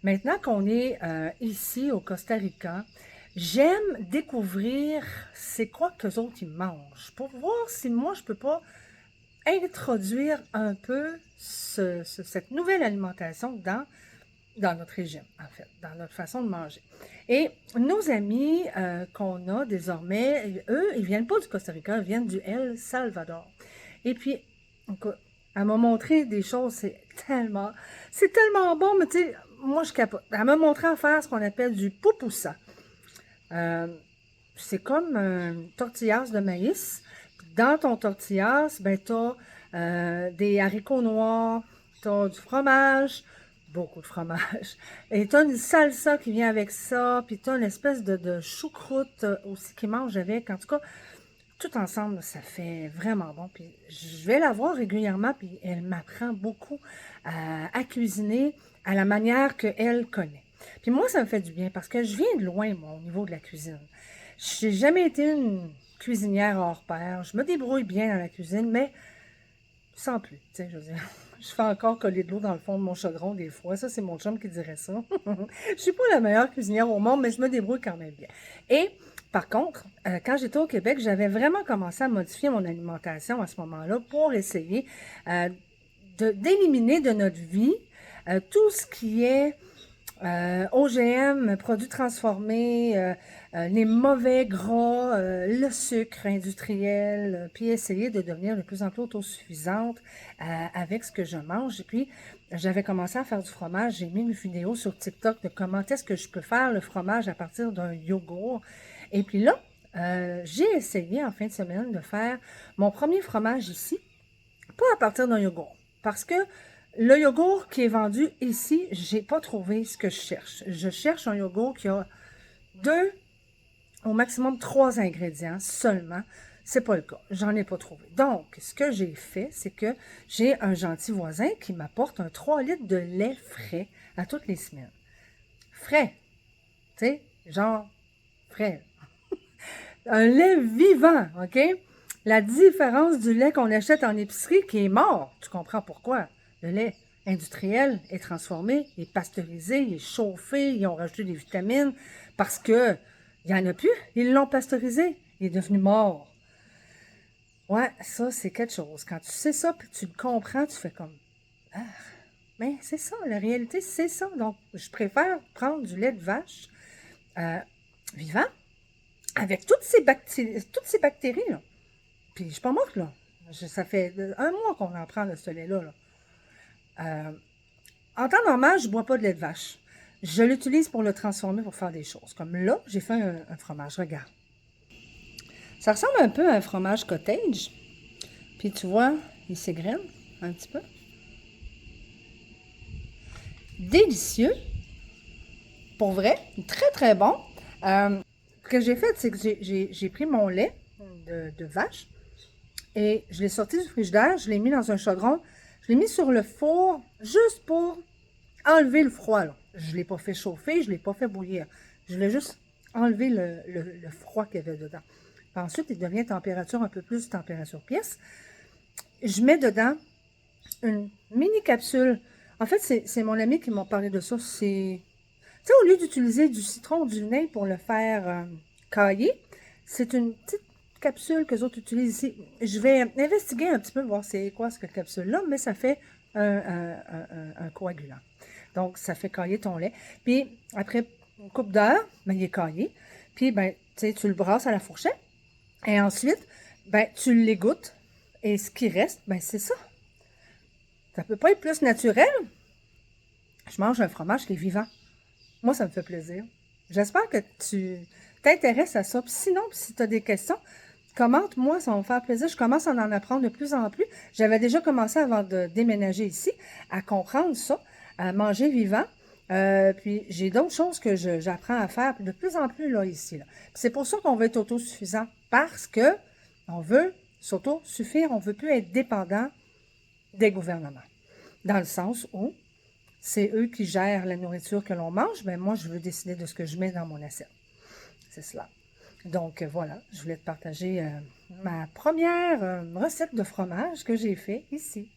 Maintenant qu'on est ici au Costa Rica, j'aime découvrir c'est quoi qu'eux autres ils mangent pour voir si moi je peux pas introduire un peu cette nouvelle alimentation dans notre régime, en fait, dans notre façon de manger. Et nos amis qu'on a désormais, eux, ils viennent pas du Costa Rica, ils viennent du El Salvador. Et puis, écoute, elle m'a montré des choses, c'est tellement bon, mais tu sais, moi je capote. Elle m'a montré à faire ce qu'on appelle du pupusa. Euh, c'est comme un tortillas de maïs. Dans ton tortillas, ben, tu as des haricots noirs, tu as du fromage, beaucoup de fromage. Et tu as une salsa qui vient avec ça, puis tu as une espèce de choucroute aussi qui mange avec. En tout cas, tout ensemble, ça fait vraiment bon. Puis je vais la voir régulièrement, puis elle m'apprend beaucoup à cuisiner à la manière qu'elle connaît. Puis moi, ça me fait du bien parce que je viens de loin, moi, au niveau de la cuisine. Je n'ai jamais été une cuisinière hors pair. Je me débrouille bien dans la cuisine, mais sans plus. Tu sais, je veux dire, je fais encore coller de l'eau dans le fond de mon chaudron des fois. Ça, c'est mon chum qui dirait ça. Je suis pas la meilleure cuisinière au monde, mais je me débrouille quand même bien. Et par contre, quand j'étais au Québec, j'avais vraiment commencé à modifier mon alimentation à ce moment-là pour essayer d'éliminer de notre vie tout ce qui est OGM, produits transformés, les mauvais gras, le sucre industriel, puis essayer de devenir de plus en plus autosuffisante avec ce que je mange. Et puis, j'avais commencé à faire du fromage. J'ai mis une vidéo sur TikTok de comment est-ce que je peux faire le fromage à partir d'un yogourt. Et puis là, j'ai essayé en fin de semaine de faire mon premier fromage ici, pas à partir d'un yogourt, parce que le yogourt qui est vendu ici, j'ai pas trouvé ce que je cherche. Je cherche un yogourt qui a 2, au maximum 3 ingrédients seulement. C'est pas le cas. J'en ai pas trouvé. Donc, ce que j'ai fait, c'est que j'ai un gentil voisin qui m'apporte un 3 litres de lait frais à toutes les semaines. Frais. Tu sais, genre frais. Un lait vivant, OK? La différence du lait qu'on achète en épicerie qui est mort, tu comprends pourquoi? Le lait industriel est transformé, il est pasteurisé, il est chauffé, ils ont rajouté des vitamines parce que il n'y en a plus, ils l'ont pasteurisé, il est devenu mort. Ouais, ça, c'est quelque chose. Quand tu sais ça, puis tu le comprends, tu fais comme, ah, mais c'est ça, la réalité, c'est ça. Donc, je préfère prendre du lait de vache euh, vivant, avec toutes ces bactéries, là. Puis je suis pas morte, là. Ça fait 1 mois qu'on en prend de ce lait-là. Là. En temps normal, je bois pas de lait de vache. Je l'utilise pour le transformer pour faire des choses. Comme là, j'ai fait un fromage. Regarde. Ça ressemble un peu à un fromage cottage. Puis tu vois, il s'égrène un petit peu. Délicieux. Pour vrai. Très, très bon. Ce que j'ai fait, c'est que j'ai pris mon lait de vache. Et je l'ai sorti du frigidaire, je l'ai mis dans un chaudron, je l'ai mis sur le four juste pour enlever le froid. Là. Je ne l'ai pas fait chauffer, je ne l'ai pas fait bouillir. Je l'ai juste enlevé le froid qu'il y avait dedans. Puis ensuite, il devient température un peu plus température pièce. Je mets dedans une mini capsule. En fait, c'est mon ami qui m'a parlé de ça. C'est, tu sais, au lieu d'utiliser du citron ou du vinaigre pour le faire cailler, c'est une petite capsule que les autres utilisent ici. Je vais investiguer un petit peu, voir c'est quoi cette capsule-là, mais ça fait un coagulant. Donc, ça fait cailler ton lait. Puis, après une couple d'heures, ben, il est caillé. Puis, ben, tu sais, tu le brasses à la fourchette. Et ensuite, ben, tu l'égouttes. Et ce qui reste, ben, c'est ça. Ça peut pas être plus naturel. Je mange un fromage qui est vivant. Moi, ça me fait plaisir. J'espère que tu t'intéresses à ça. Puis sinon, si tu as des questions, commente-moi, ça va me faire plaisir. Je commence à en apprendre de plus en plus. J'avais déjà commencé avant de déménager ici à comprendre ça, à manger vivant. Puis j'ai d'autres choses que j'apprends à faire de plus en plus là ici. Là. C'est pour ça qu'on veut être autosuffisant parce que on veut s'autosuffire, on veut plus être dépendant des gouvernements. Dans le sens où c'est eux qui gèrent la nourriture que l'on mange, mais moi je veux décider de ce que je mets dans mon assiette. C'est cela. Donc voilà, je voulais te partager ma première recette de fromage que j'ai fait ici.